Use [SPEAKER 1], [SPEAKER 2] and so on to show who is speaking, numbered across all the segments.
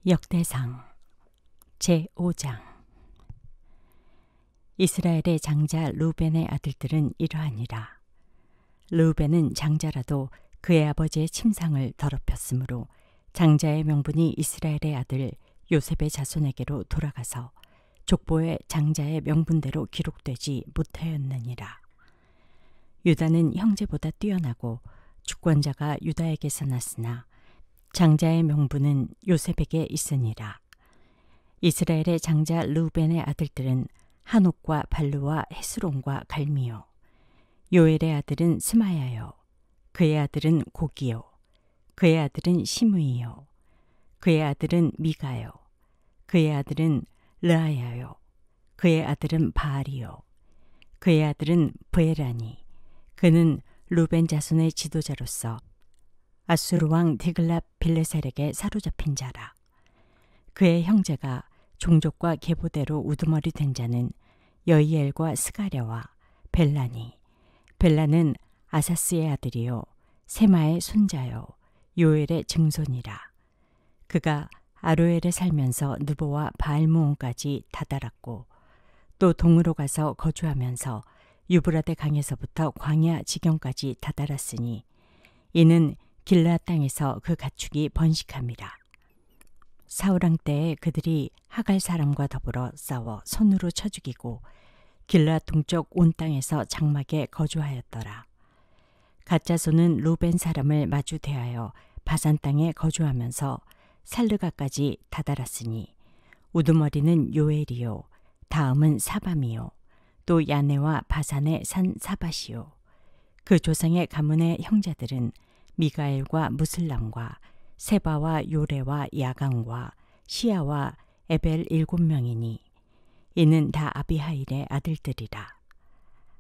[SPEAKER 1] 역대상 제5장. 이스라엘의 장자 르우벤의 아들들은 이러하니라. 르우벤은 장자라도 그의 아버지의 침상을 더럽혔으므로 장자의 명분이 이스라엘의 아들 요셉의 자손에게로 돌아가서 족보에 장자의 명분대로 기록되지 못하였느니라. 유다는 형제보다 뛰어나고 주권자가 유다에게서 났으나 장자의 명분은 요셉에게 있으니라. 이스라엘의 장자 르우벤의 아들들은 한옥과 발루와 헤스론과 갈미요. 요엘의 아들은 스마야요. 그의 아들은 고기요. 그의 아들은 시므이요. 그의 아들은 미가요. 그의 아들은 르아야요. 그의 아들은 바알이요. 그의 아들은 브에라니. 그는 루벤 자손의 지도자로서 아수르 왕 디글랏 빌레셀에게 사로잡힌 자라. 그의 형제가 종족과 계보대로 우두머리 된 자는 여이엘과 스가랴와 벨라니. 벨라는 아사스의 아들이요 세마의 손자요 요엘의 증손이라. 그가 아로엘에 살면서 느보와 바알무온까지 다다랐고 또 동으로 가서 거주하면서 유브라데 강에서부터 광야 지경까지 다다랐으니 이는 길르앗 땅에서 그 가축이 번식함이라. 사울왕 때에 그들이 하갈 사람과 더불어 싸워 손으로 쳐 죽이고 길르앗 동쪽 온 땅에서 장막에 거주하였더라. 갓자손은 루벤 사람을 마주 대하여 바산 땅에 거주하면서 살르가까지 다다랐으니 우두머리는 요엘이요 다음은 사밤이요 또 야네와 바산의 산 사밧이요. 그 조상의 가문의 형제들은 미가엘과 무슬람과 세바와 요레와 야강과 시야와 에벨 7명이니 이는 다 아비하일의 아들들이라.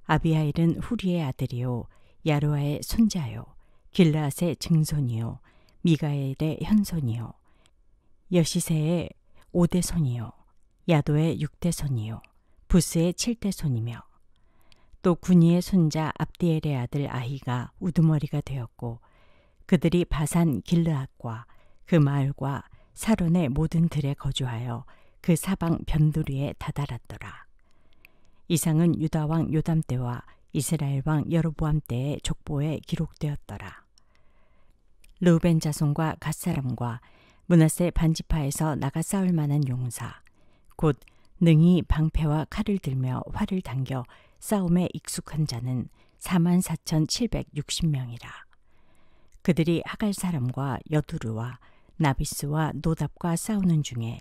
[SPEAKER 1] 아비하일은 후리의 아들이요 야르와의 손자요 길르앗의 증손이요 미가엘의 현손이요 여시세의 5대 손이요 야도의 6대 손이요 부스의 7대 손이며 또 구니의 손자 압디엘의 아들 아히가 우두머리가 되었고 그들이 바산 길르앗과 그 마을과 사론의 모든 들에 거주하여 그 사방 변두리에 다다랐더라. 이상은 유다 왕 요담 때와 이스라엘 왕 여로보암 때의 족보에 기록되었더라. 르우벤 자손과 갓사람과 므낫세 반지파에서 나가 싸울 만한 용사 곧 능히 방패와 칼을 들며 활을 당겨 싸움에 익숙한 자는 44,760명이라. 그들이 하갈 사람과 여두르와 나비스와 노답과 싸우는 중에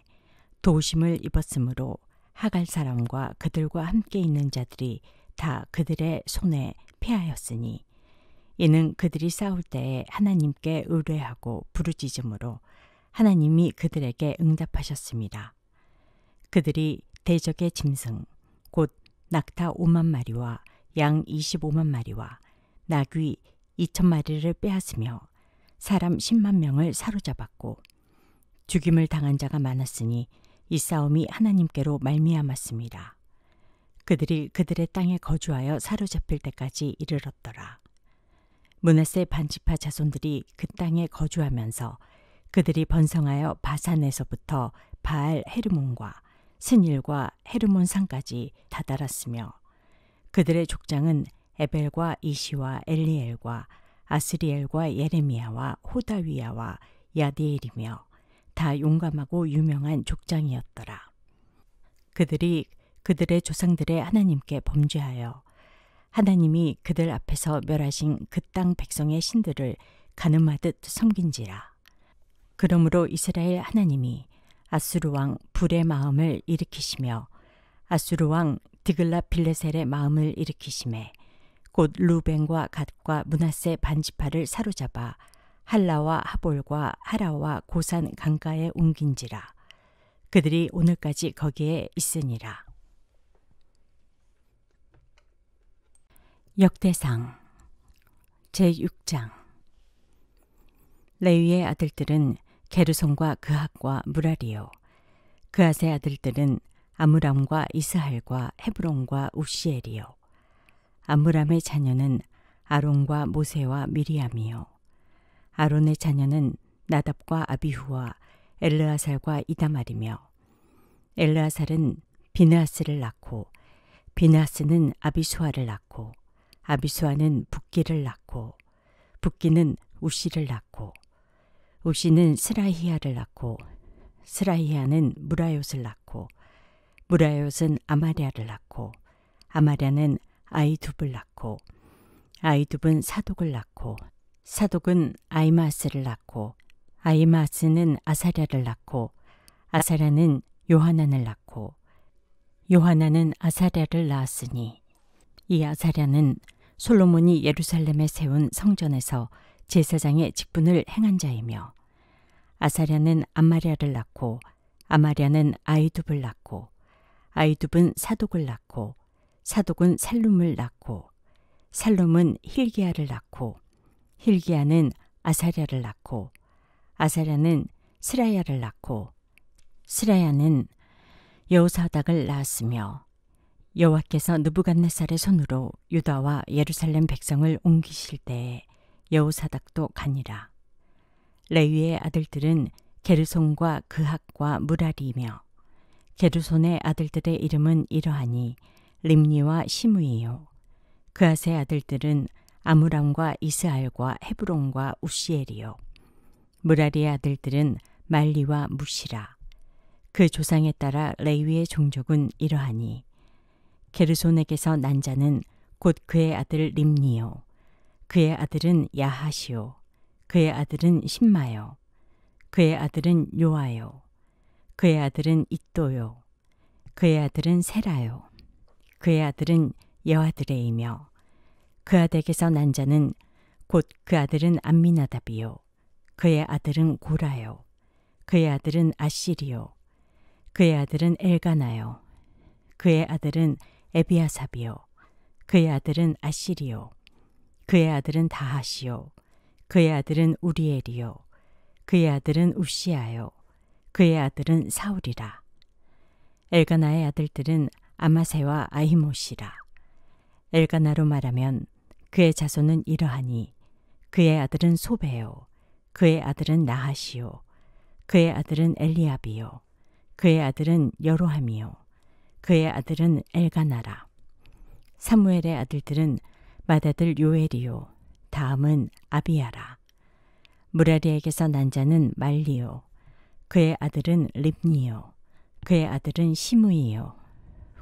[SPEAKER 1] 도심을 입었으므로 하갈 사람과 그들과 함께 있는 자들이 다 그들의 손에 패하였으니 이는 그들이 싸울 때에 하나님께 의뢰하고 부르짖음으로 하나님이 그들에게 응답하셨습니다. 그들이 대적의 짐승 곧 낙타 5만 마리와 양 25만 마리와 나귀 2,000마리를 빼앗으며 사람 10만 명을 사로잡았고 죽임을 당한 자가 많았으니 이 싸움이 하나님께로 말미암았습니다. 그들이 그들의 땅에 거주하여 사로잡힐 때까지 이르렀더라. 므낫세 반지파 자손들이 그 땅에 거주하면서 그들이 번성하여 바산에서부터 바알 헤르몬과 스닐과 헤르몬 산까지 다다랐으며 그들의 족장은 에벨과 이시와 엘리엘과 아스리엘과 예레미야와 호다위야와 야디엘이며 다 용감하고 유명한 족장이었더라. 그들이 그들의 조상들의 하나님께 범죄하여 하나님이 그들 앞에서 멸하신 그 땅 백성의 신들을 가늠하듯 섬긴지라. 그러므로 이스라엘 하나님이 아수르 왕 불의 마음을 일으키시며 아수르 왕 디글랏 빌레셀의 마음을 일으키심에 곧 루벤과 갓과 므낫세 반지파를 사로잡아 할라와 하볼과 하라와 고산 강가에 옮긴지라. 그들이 오늘까지 거기에 있으니라. 역대상 제6장. 레위의 아들들은 게르손과 그핫과 무라리요. 그핫의 아들들은 아므람과 이스할과 헤브론과 우시엘이요. 아므람의 자녀는 아론과 모세와 미리암이요. 아론의 자녀는 나답과 아비후와 엘르아살과 이다말이며 엘르아살은 비느하스를 낳고 비느하스는 아비수아를 낳고 아비수아는 붓기를 낳고 붓기는 우시를 낳고 우시는 스라히야를 낳고 스라히야는 무라욤을 낳고 무라욤은 아마랴를 낳고 아마랴는 아이둡을 낳고 아이둡은 사독을 낳고 사독은 아이마스를 낳고 아이마스는 아사랴를 낳고 아사랴는 요하난을 낳고 요하난은 아사랴를 낳았으니 이 아사랴는 솔로몬이 예루살렘에 세운 성전에서 제사장의 직분을 행한 자이며 아사랴는 아마랴를 낳고 아마랴는 아이둡을 낳고 아이둡은 사독을 낳고 사독은 살룸을 낳고 살룸은 힐기야를 낳고 힐기야는 아사랴를 낳고 아사랴는 스라야를 낳고 스라야는 여호사닥을 낳았으며 여호와께서 느부갓네살의 손으로 유다와 예루살렘 백성을 옮기실 때에 여호사닥도 가니라. 레위의 아들들은 게르손과 그핫과 무라리이며 게르손의 아들들의 이름은 이러하니 림니와 시므이요 그핫의 아들들은 아므람과 이스알과 헤브론과 우시엘이요 무라리의 아들들은 말리와 무시라. 그 조상에 따라 레위의 종족은 이러하니 게르손에게서 난 자는 곧 그의 아들 림니요 그의 아들은 야하시요 그의 아들은 심마요 그의 아들은 요아요 그의 아들은 잇도요 그의 아들은 세라요 그의 아들은 여아드레이며 그아덱에서 난 자는 곧 그 아들은 암미나답이요 그의 아들은 고라요 그의 아들은 아시리요 그의 아들은 엘가나요 그의 아들은 에비아삽이요 그의 아들은 아시리요 그의 아들은 다하시요 그의 아들은 우리엘이요 그의 아들은 우시아요 그의 아들은 사울이라. 엘가나의 아들들은 아마세와 아히모시라. 엘가나로 말하면 그의 자손은 이러하니 그의 아들은 소베요 그의 아들은 나하시요 그의 아들은 엘리압이요 그의 아들은 여로함이요 그의 아들은 엘가나라. 사무엘의 아들들은 맏아들 요엘이요 다음은 아비야라. 무라리에게서 난 자는 말리요 그의 아들은 립니요 그의 아들은 시므이요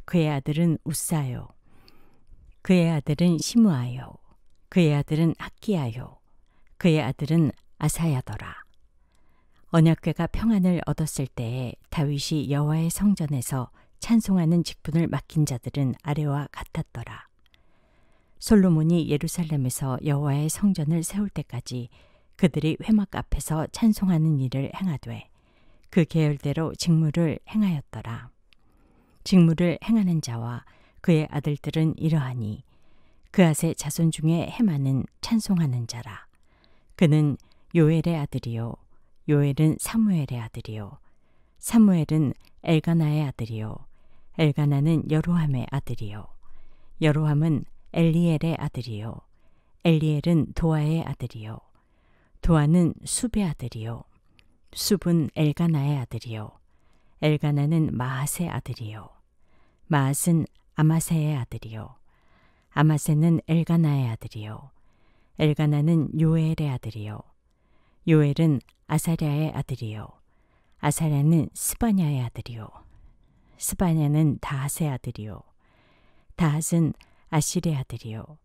[SPEAKER 1] 그의 아들은 우사요 그의 아들은 시므아요 그의 아들은 학기야요 그의 아들은 아사야더라. 언약궤가 평안을 얻었을 때에 다윗이 여호와의 성전에서 찬송하는 직분을 맡긴 자들은 아래와 같았더라. 솔로몬이 예루살렘에서 여호와의 성전을 세울 때까지 그들이 회막 앞에서 찬송하는 일을 행하되 그 계열대로 직무를 행하였더라. 직무를 행하는 자와 그의 아들들은 이러하니 그앗의 자손 중에 헤만은 찬송하는 자라. 그는 요엘의 아들이요 요엘은 사무엘의 아들이요 사무엘은 엘가나의 아들이요 엘가나는 여로함의 아들이요 여로함은 엘리엘의 아들이요 엘리엘은 도아의 아들이요 도아는 숲의 아들이요 숲은 엘가나의 아들이요 엘가나는 마앗의 아들이요 마앗은 아마세의 아들이요 아마세는 엘가나의 아들이요 엘가나는 요엘의 아들이요 요엘은 아사랴의 아들이요 아사랴는 스바냐의 아들이요 스바냐는 다핫의 아들이요 다핫은 아실의 아들이요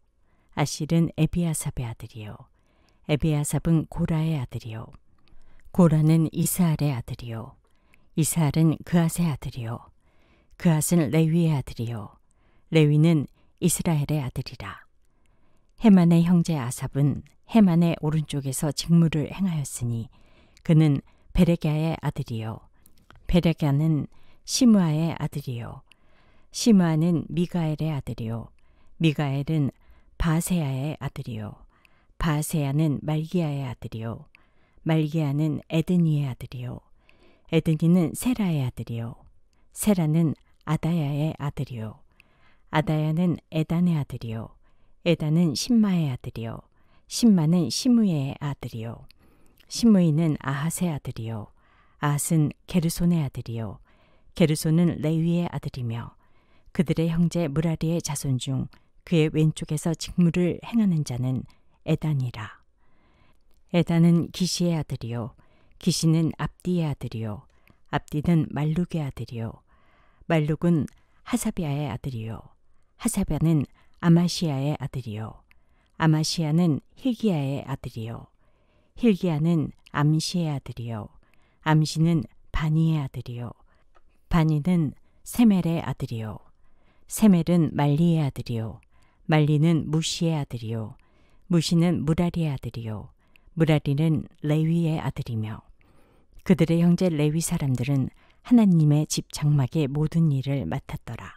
[SPEAKER 1] 아실은 에비아삽의 아들이요 에비아삽은 고라의 아들이요 고라는 이스알의 아들이요 이스알은 그앗의 아들이요 그앗은 레위의 아들이요 레위는 이스라엘의 아들이라. 헤만의 형제 아삽은 헤만의 오른쪽에서 직무를 행하였으니 그는 베레갸의 아들이요 베레갸는 시므아의 아들이요 시므아는 미가엘의 아들이요 미가엘은 바세야의 아들이요 바세야는 말기야의 아들이요 말기야는 에드니의 아들이요 에드니는 세라의 아들이요 세라는 아다야의 아들이요 아다야는 에단의 아들이요 에단은 심마의 아들이요 심마는 시므의 아들이요 시므이는 아핫의 아들이요 앗은 게르손의 아들이요 게르손은 레위의 아들이며 그들의 형제 무라리의 자손 중 그의 왼쪽에서 직무를 행하는 자는 에단이라. 에단은 기시의 아들이요 기시는 압디의 아들이요 압디는 말룩의 아들이요 말룩은 하사비아의 아들이요 하사비아는 아마시아의 아들이요 아마시아는 힐기야의 아들이요 힐기야는 암시의 아들이요 암시는 바니의 아들이요 바니는 세멜의 아들이요 세멜은 말리의 아들이요 말리는 무시의 아들이요 무시는 무라리의 아들이요 무라리는 레위의 아들이며 그들의 형제 레위 사람들은 하나님의 집 장막의 모든 일을 맡았더라.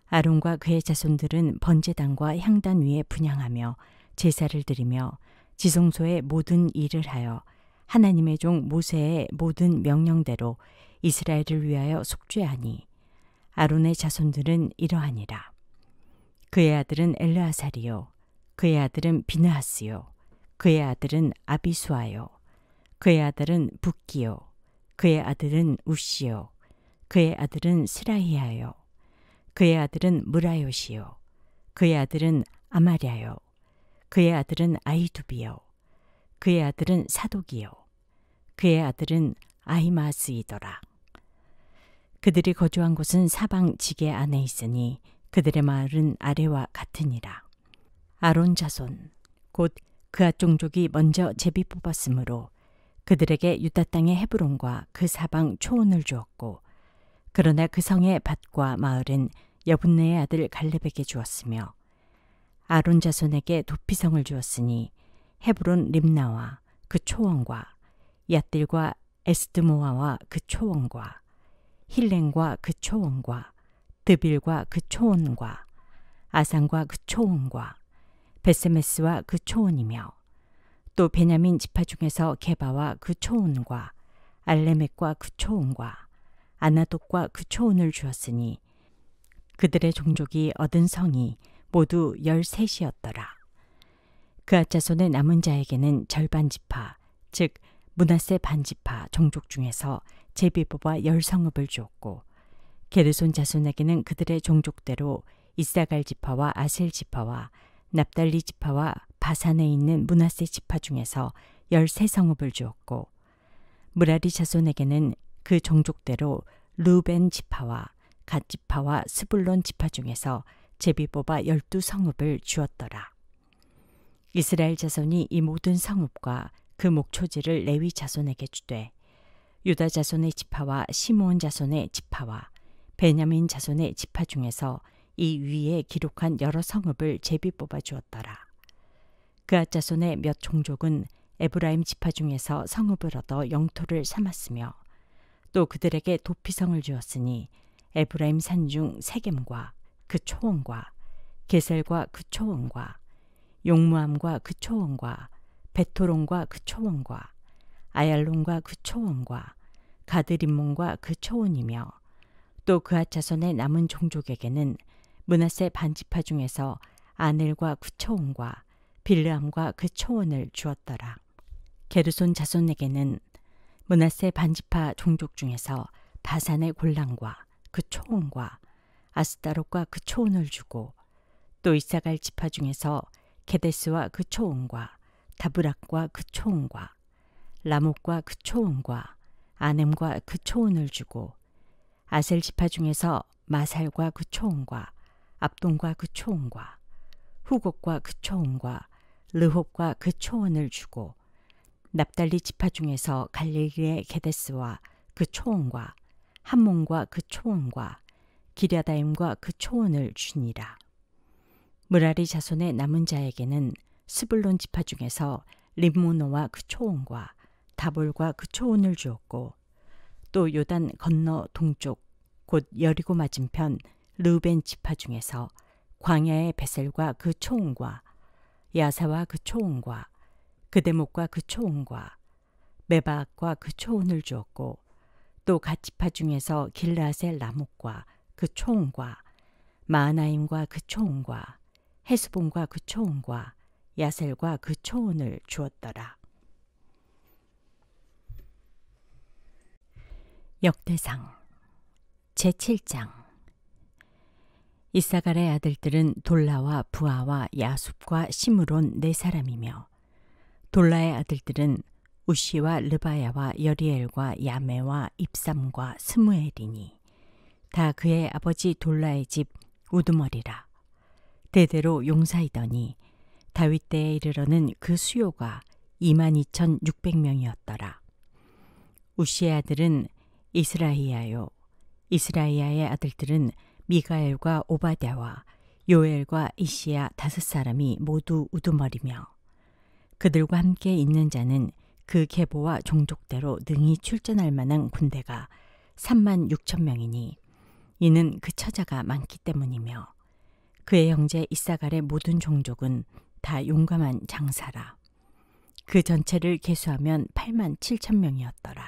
[SPEAKER 1] 아론과 그의 자손들은 번제단과 향단 위에 분향하며 제사를 드리며 지성소의 모든 일을 하여 하나님의 종 모세의 모든 명령대로 이스라엘을 위하여 속죄하니 아론의 자손들은 이러하니라. 그의 아들은 엘르아살이요 그의 아들은 비느하스요 그의 아들은 아비수아요 그의 아들은 붓기요 그의 아들은 우시요 그의 아들은 스라히아요 그의 아들은 무라요시요 그의 아들은 아마랴요 그의 아들은 아히두비요 그의 아들은 사독이요 그의 아들은 아히마스이더라. 그들이 거주한 곳은 사방 지게 안에 있으니 그들의 마을은 아래와 같으니라. 아론 자손 곧 그앗 종족이 먼저 제비 뽑았으므로 그들에게 유다 땅의 헤브론과 그 사방 초원을 주었고 그러나 그 성의 밭과 마을은 여분네의 아들 갈렙에게 주었으며 아론 자손에게 도피성을 주었으니 헤브론 림나와 그 초원과 얏딜과 에스드모아와 그 초원과 힐렌과 그 초원과 드빌과 그 초원과 아산과 그 초원과 베세메스와 그 초원이며 또 베냐민 지파 중에서 게바와 그 초원과 알레멕과 그 초원과 아나돗과 그 초원을 주었으니 그들의 종족이 얻은 성이 모두 13이었더라. 그앗 자손의 남은 자에게는 절반 지파 즉 므낫세 반지파 종족 중에서 제비 뽑아 10성읍을 주었고 게르손 자손에게는 그들의 종족대로 이사갈 지파와 아셀 지파와 납달리 지파와 바산에 있는 므낫세 지파 중에서 13성읍을 주었고 무라리 자손에게는 그 종족대로 르벤 지파와 갓 지파와 스불론 지파 중에서 제비 뽑아 12성읍을 주었더라. 이스라엘 자손이 이 모든 성읍과 그 목초지를 레위 자손에게 주되 유다 자손의 지파와 시므온 자손의 지파와 베냐민 자손의 지파 중에서 이 위에 기록한 여러 성읍을 제비 뽑아 주었더라. 그앗 자손의 몇 종족은 에브라임 지파 중에서 성읍을 얻어 영토를 삼았으며 또 그들에게 도피성을 주었으니 에브라임 산중 세겜과 그 초원과 게셀과 그 초원과 용무암과 그 초원과 베토론과 그 초원과 아얄론과 그 초원과 가드림몬과 그 초원이며 또 그앗 자손의 남은 종족에게는 므낫세 반지파 중에서 아넬과 그 초원과 빌르암과 그 초원을 주었더라. 게르손 자손에게는 므낫세 반지파 종족 중에서 바산의 골랑과 그 초원과 아스다롯과 그 초원을 주고 또 이사갈 지파 중에서 게데스와 그 초원과 다브락과 그 초원과 라목과 그 초원과 아넴과 그 초원을 주고 아셀 지파 중에서 마살과 그 초원과 압돈과 그 초원과 후곡과 그 초원과 르홉과 그 초원을 주고 납달리 지파 중에서 갈릴리의 게데스와 그 초원과 함몬과 그 초원과 기랴다임과 그 초원을 주니라. 무라리 자손의 남은 자에게는 스불론 지파 중에서 림모노와 그 초원과 다볼과 그 초원을 주었고 또 요단 건너 동쪽 곧 여리고 맞은편 르벤 지파 중에서 광야의 베셀과 그 초원과 야사와 그 초원과 그대목과 그 초원과 메바악과 그 초원을 주었고 또 갓 지파 중에서 길라셀 라목과 그 초원과 마하나임과 그 초원과 헤스본과 그 초원과 야셀과 그 초원을 주었더라. 역대상 제7장. 이사갈의 아들들은 돌라와 부하와 야숲과 시므론 네 사람이며, 돌라의 아들들은 우시와 르바야와 여리엘과 야메와 입삼과 스무엘이니 다 그의 아버지 돌라의 집 우두머리라. 대대로 용사이더니 다윗 때에 이르러는 그 수요가 22,600명이었더라. 우시의 아들은 이스라히야요, 이스라히야의 아들들은 미가엘과 오바댜와 요엘과 이시야 5사람이 모두 우두머리며, 그들과 함께 있는 자는 그 계보와 종족대로 능히 출전할 만한 군대가 36,000명이니 이는 그 처자가 많기 때문이며, 그의 형제 이사갈의 모든 종족은 다 용감한 장사라. 그 전체를 계수하면 87,000명이었더라.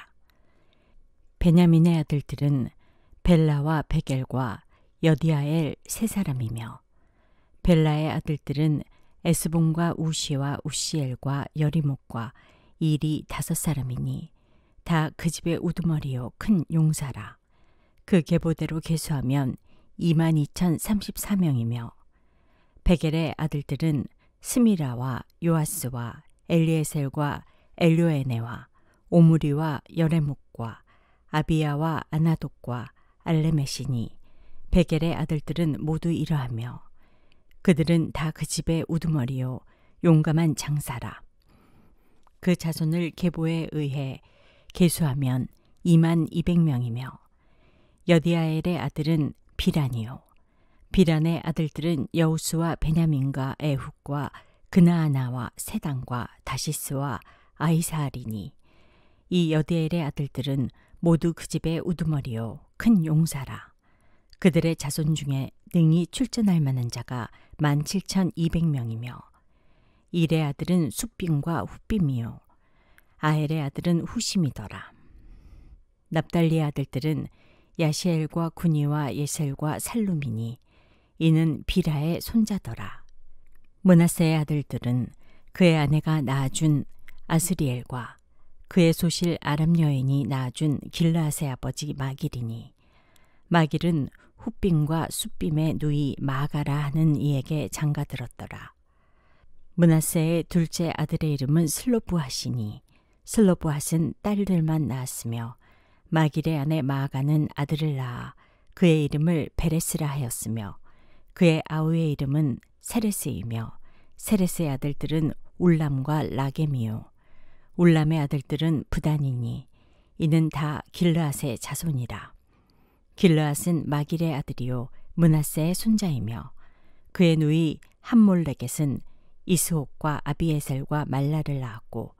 [SPEAKER 1] 베냐민의 아들들은 벨라와 베겔과 여디아엘 3사람이며, 벨라의 아들들은 에스본과 우시와 우시엘과 여리목과 일이 5사람이니 다 그 집의 우두머리요 큰 용사라. 그 계보대로 계수하면 22,034명이며, 베겔의 아들들은 스미라와 요아스와 엘리에셀과 엘료에네와 오므리와 여레목과 아비야와 아나독과 알레메시니 베겔의 아들들은 모두 이러하며, 그들은 다 그 집의 우두머리요 용감한 장사라. 그 자손을 계보에 의해 계수하면 22,000명이며, 여디아엘의 아들은 비란이요, 비란의 아들들은 여우스와 베냐민과 에훗과 그나아나와 세단과 다시스와 아이사알이니 이 여디엘의 아들들은 모두 그 집의 우두머리요 큰 용사라. 그들의 자손 중에 능히 출전할 만한 자가 17,200명이며, 일의 아들은 숫빔과 훗빔이요, 아헬의 아들은 후심이더라. 납달리의 아들들은 야시엘과 구니와 예셀과 살룸이니 이는 비라의 손자더라. 므낫세의 아들들은 그의 아내가 낳아준 아스리엘과 그의 소실 아람 여인이 낳아준 길르앗의 아버지 마길이니, 마길은 훗빔과 숫빔의 누이 마가라 하는 이에게 장가들었더라. 므낫세의 둘째 아들의 이름은 슬로브핫이니 슬로브핫은 딸들만 낳았으며, 마길의 아내 마아가는 아들을 낳아 그의 이름을 베레스라 하였으며, 그의 아우의 이름은 세레스이며, 세레스의 아들들은 울람과 라겜이요, 울람의 아들들은 부단이니 이는 다 길르앗의 자손이라. 길르앗은 마길의 아들이요 므낫세의 손자이며, 그의 누이 함몰레겟은 이스옥과 아비에셀과 말라를 낳았고,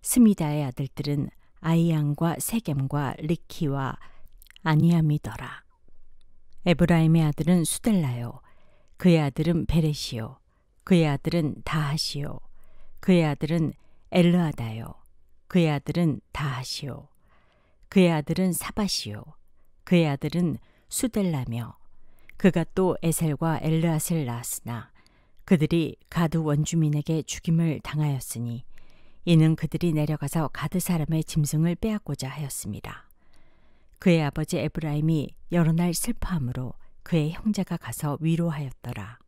[SPEAKER 1] 스미다의 아들들은 아이양과 세겜과 리키와 아니암이더라. 에브라임의 아들은 수델라요, 그의 아들은 베레시요, 그의 아들은 다하시요, 그의 아들은 엘르아다요, 그의 아들은 다하시요, 그의 아들은 사바시요, 그의 아들은 수델라며, 그가 또 에셀과 엘르앗을 낳았으나 그들이 가드 원주민에게 죽임을 당하였으니 이는 그들이 내려가서 가드 사람의 짐승을 빼앗고자 하였습니다. 그의 아버지 에브라임이 여러 날 슬퍼함으로 그의 형제가 가서 위로하였더라.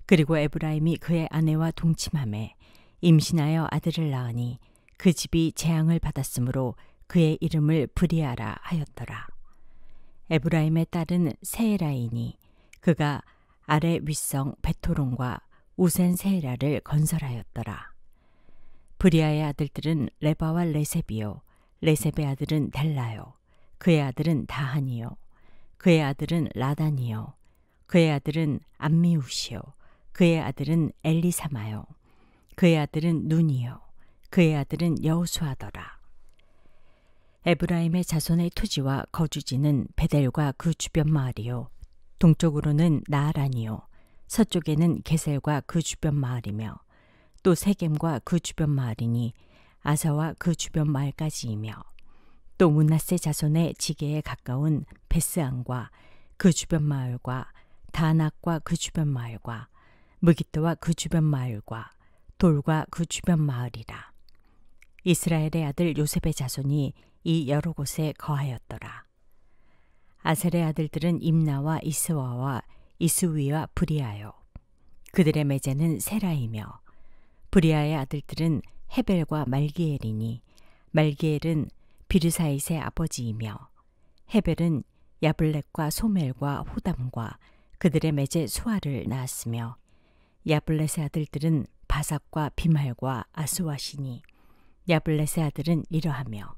[SPEAKER 1] 그리고 에브라임이 그의 아내와 동침함에 임신하여 아들을 낳으니 그 집이 재앙을 받았으므로 그의 이름을 브리아라 하였더라. 에브라임의 딸은 세에라이니 그가 아래 윗성 베토론과 우센 세에라를 건설하였더라. 브리아의 아들들은 레바와 레셉이요, 레셉의 아들은 델라요, 그의 아들은 다한이요, 그의 아들은 라단이요, 그의 아들은 암미우시요, 그의 아들은 엘리사마요, 그의 아들은 눈이요, 그의 아들은 여호수아더라. 에브라임의 자손의 토지와 거주지는 베델과 그 주변 마을이요, 동쪽으로는 나아란이요, 서쪽에는 게셀과 그 주변 마을이며, 또 세겜과 그 주변 마을이니 아사와 그 주변 마을까지이며, 또 므낫세 자손의 지게에 가까운 베스안과 그 주변 마을과 다낙과 그 주변 마을과 무기토와 그 주변 마을과 돌과 그 주변 마을이라. 이스라엘의 아들 요셉의 자손이 이 여러 곳에 거하였더라. 아셀의 아들들은 임나와 이스와와 이스위와 브리아요. 그들의 매제는 세라이며 브리아의 아들들은 헤벨과 말기엘이니 말기엘은 비르사잇의 아버지이며 헤벨은 야블렛과 소멜과 호담과 그들의 매제 수아를 낳았으며 야블렛의 아들들은 바삭과 비말과 아스와시니 야블렛의 아들은 이러하며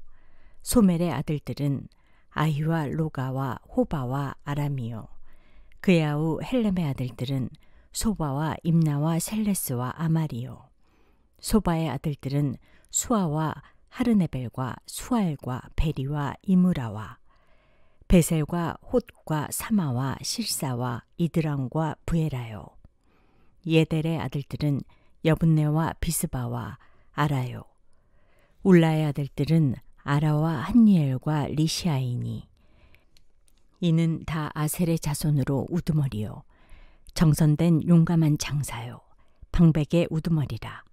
[SPEAKER 1] 소멜의 아들들은 아히와 로가와 호바와 아람이요 그의 아우 헬렘의 아들들은 소바와 임나와 셀레스와 아마리요 소바의 아들들은 수아와 하르네벨과 수알과 베리와 이므라와 베셀과 홑과 사마와 실사와 이드람과 부에라요 예델의 아들들은 여분네와 비스바와 아라요 울라의 아들들은 아라와 한니엘과 리시아이니 이는 다 아셀의 자손으로 우두머리요 정선된 용감한 장사요 방백의 우두머리라.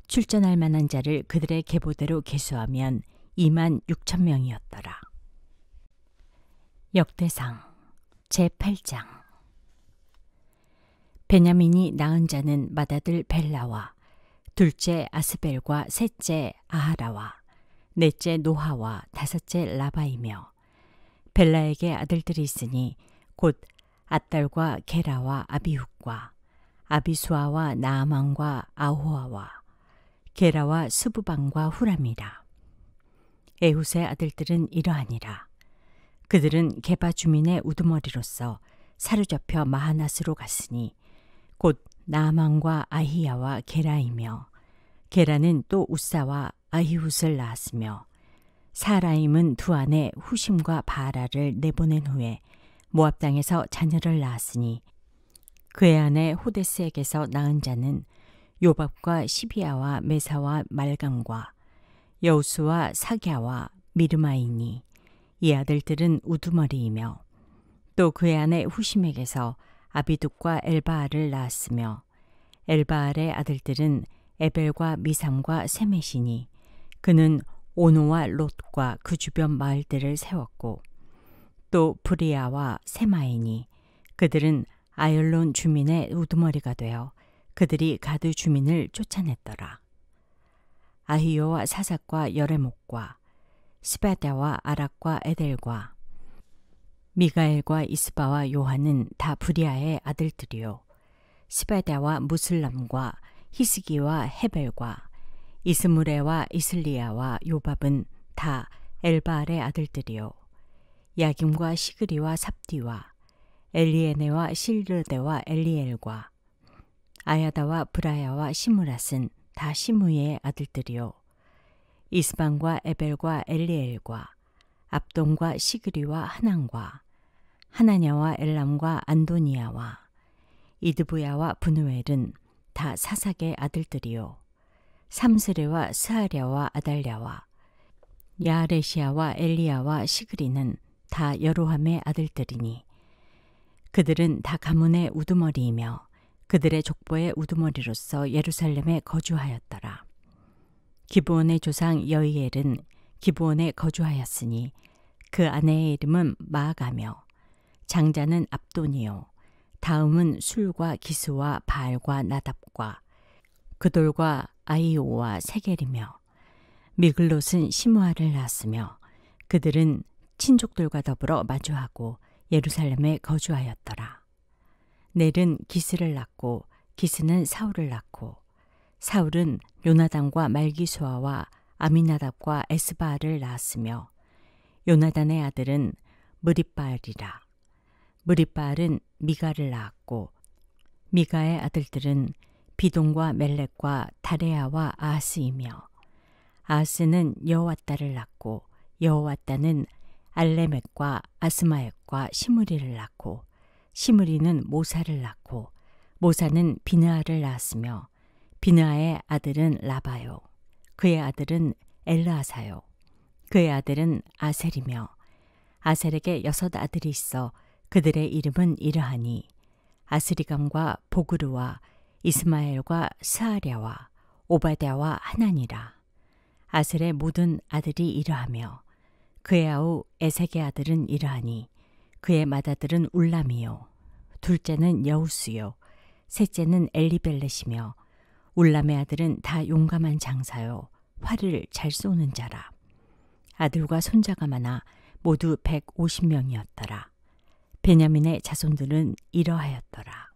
[SPEAKER 1] 출전할 만한 자를 그들의 계보대로 계수하면 26,000명이었더라. 역대상 제8장 베냐민이 낳은 자는 맏아들 벨라와 둘째 아스벨과 셋째 아하라와 넷째 노하와 다섯째 라바이며 벨라에게 아들들이 있으니 곧 앗달과 게라와 아비훗과 아비수아와 나아만과 아호아와 게라와 스부방과 후람이라. 에훗의 아들들은 이러하니라. 그들은 게바 주민의 우두머리로서 사로잡혀 마하낫으로 갔으니 곧 나아만과 아히야와 게라이며 게라는 또 우사와 아히훗을 낳았으며 사라임은 두 아내 후심과 바라를 내보낸 후에 모압 땅에서 자녀를 낳았으니 그의 아내 호데스에게서 낳은 자는 요밥과 시비아와 메사와 말강과 여우수와 사갸와 미르마이니 이 아들들은 우두머리이며 또 그의 아내 후심에게서 아비둑과 엘바알을 낳았으며 엘바알의 아들들은 에벨과 미삼과 세메시니 그는 오노와 롯과 그 주변 마을들을 세웠고 또 브리아와 세마이니 그들은 아열론 주민의 우두머리가 되어 그들이 가드 주민을 쫓아냈더라. 아히요와 사삭과 여레목과 스바다와 아락과 에델과 미가엘과 이스바와 요한은 다 브리아의 아들들이요 스바다와 무슬람과 히스기와 헤벨과 이스무레와 이슬리아와 요밥은 다 엘바알의 아들들이요 야김과 시그리와 삽디와 엘리에네와 실르데와 엘리엘과 아야다와 브라야와 시므랏은 다 시므이의 아들들이요 이스방과 에벨과 엘리엘과 압돈과 시그리와 하난과 하나냐와 엘람과 안도니아와 이드부야와 브누엘은 다 사삭의 아들들이요 삼스레와 스하랴와 아달랴와 야레시아와 엘리야와 시그리는 다 여로함의 아들들이니 그들은 다 가문의 우두머리이며 그들의 족보의 우두머리로서 예루살렘에 거주하였더라. 기브온의 조상 여이엘은 기브온에 거주하였으니 그 아내의 이름은 마아가며 장자는 압돈이요 다음은 술과 기스와 바알과 나답과 그돌과 아이오와 세겔이며 미글롯은 시므아를 낳았으며 그들은 친족들과 더불어 마주하고 예루살렘에 거주하였더라. 넬은 기스를 낳고 기스는 사울을 낳고 사울은 요나단과 말기수아와 아미나답과 에스바알을 낳았으며 요나단의 아들은 무립바알이라. 무립바알은 미가를 낳았고 미가의 아들들은 비동과 멜렉과 다레아와 아하스이며 아하스는 여호와따를 낳고 여호와따는 알레멕과 아스마액과 시므리를 낳고 시므리는 모사를 낳고 모사는 비느하를 낳았으며 비느하의 아들은 라바요 그의 아들은 엘르아사요 그의 아들은 아셀이며 아셀에게 6 아들이 있어 그들의 이름은 이러하니 아스리감과 보그르와 이스마엘과 스하랴와 오바댜와 하나니라. 아셀의 모든 아들이 이러하며 그의 아우 에색의 아들은 이러하니 그의 맏아들은 울람이요 둘째는 여우스요 셋째는 엘리벨렛이며 울람의 아들은 다 용감한 장사요 활을 잘 쏘는 자라. 아들과 손자가 많아 모두 150명이었더라. 베냐민의 자손들은 이러하였더라.